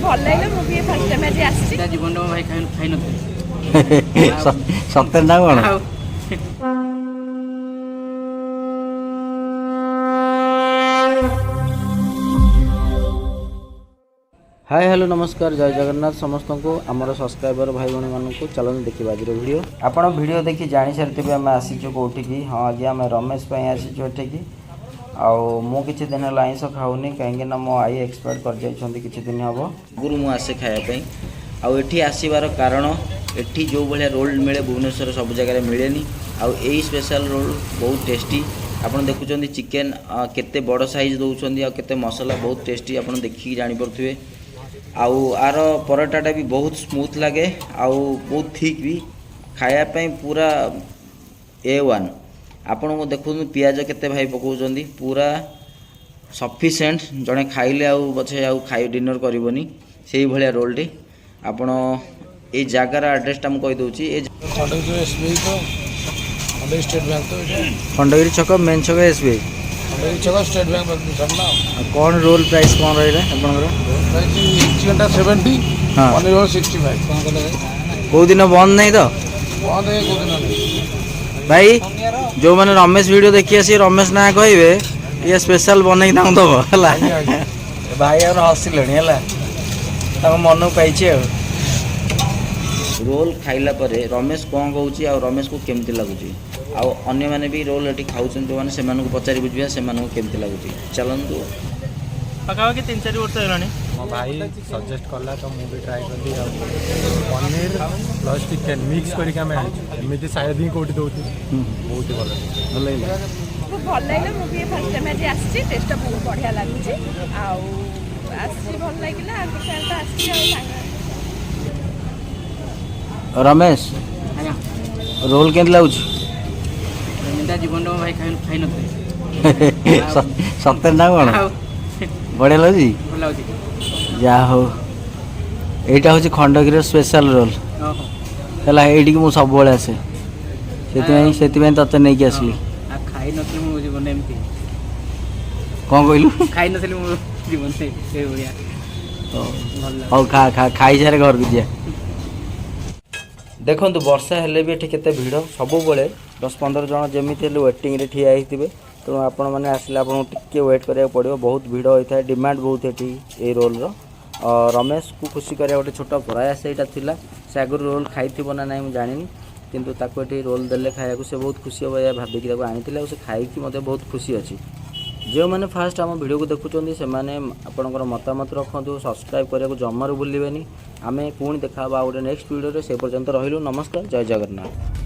ଭଲ ଲାଗିଲା ମୁଁ ବି ଫାର୍ଷ୍ଟ ଟାଇମ୍ ଆଜି ଆସିଛି ଜୀବନ ଭାଇ ଖାଇ ନଥିଲି ସତରେ ନା କଣ? हाय हेलो नमस्कार जय जगन्नाथ समस्त को आमर सब्सक्राइबर भाई भाई मानू चलते देखा आज वीडियो आपण वीडियो देखी जानी सारी आम आसीचु कौटी की हाँ आज आम रमेश आसीचु एठिकी आउ किसी दिन है आइंस खाऊनी कहीं मो आई एक्सपायर कर जाइछंती किछि दिन हम गुरु मु आसे खायापी आठी आसबार कारण एठी जो भाया रोल मिले भुवनेश्वर सब जगह मिलेनी आउ यही स्पेशल रोल बहुत टेस्टी आपन देखुचंती चिकेन केते बड़ साइज दउचंती आ केते मसाला बहुत टेस्टी आपन देखि जानि परथुवे आउ आर पराटाटा भी बहुत स्मूथ लगे आउ बहुत थिक भी खाया पूरा A1 आपण को देखु पियाज केते भाई पकाउचंती पूरा सफिशिएंट जड़े खाइले आउ पछे आउ खाई डिनर करबनी सेही भलिया रोलटी आपण ए जगार एड्रेसटा मु कहि दउची ए खंडगिरी एसबीआई तो खंडगिरी स्टेट बैंक तो खंडगिरी छक मेन छक एसबीआई खंडगिरी छक स्टेट बैंक पर ना कौन रोल प्राइस कौन रहिला आपनकर चिकन 70 हां पनीर रोल 65 कौन कहले को दिन बंद नहीं तो बंद है को दिन नहीं भाई जो माने रमेश वीडियो देखि आसी रमेश ना कहबे ये स्पेशल बनै दाउ दबो हला भाई और हसिलणी हला तम मन पाइछे रोल खाइला परे रमेश कौन कहूँ आ रमेश को केमती लगुच अन्य माने भी रोल ये खाऊँ जो मैंने से पचारि बुझे से केमती लगुच चलतु पाखापाखि 3-4 वर्ष है मो भाई सजेस्ट कला तो मुझे ट्राए कली पनीर प्लस चिकेन मिक्स करमती शायद ही कौटी दौर बहुत ही भल लगे भल लागला ମୁଁ ବି ଫାର୍ଷ୍ଟ ଟାଇମ୍ ଆଜି ଆସିଛି ଟେଷ୍ଟଟା ବହୁତ ବଢ଼ିଆ ଲାଗୁଛି ଆଉ ଆସିଛି ଭଲ ଲାଗିଲା ଆଗ ସାଙ୍ଗେ ଆସିଛି ଆଉ ସାଙ୍ଗ रमेश रोल केमती लगुच जीवन भाई खाई नଥିଲି सतर ना कौन बढ़िया लगे जा हो यहाँ हूँ खंडगिरी स्पेशल रोल है ये मुझे सब आसे से ते नहीं आसली खाई नଥିଲି मो जीवन एमती कौन कहलु खाई नଥିଲି मो जीवन से बढ़िया हौ खा खा खाई सारे घर को जा देखु वर्षा हेले भी ये भिड़ सब 10-15 जन जमी वेटिंग रे ठिया होते तेणु आपण मैंने आसले आपको टिके वेट करा पड़ो बहुत भिड़ होता है डिमांड बहुत ये रोल रमेश को खुशी करा गोटे छोट प्रयास यहाँ से आगुरी रोल खाई ना ना मुझे जानी किंतु ताको ये रोल देले खाया से बहुत खुशी हम या भाविकी आनी से खाई मत बहुत खुशी अच्छी जो मैंने फास्ट आम वीडियो को देखुं से आपंकर मतामत रखु सब्सक्राइब करने को जमारू भूलें आम पुणी देखा गोटे नेक्स्ट वीडियो से पर्यंत रही नमस्कार जय जगन्नाथ।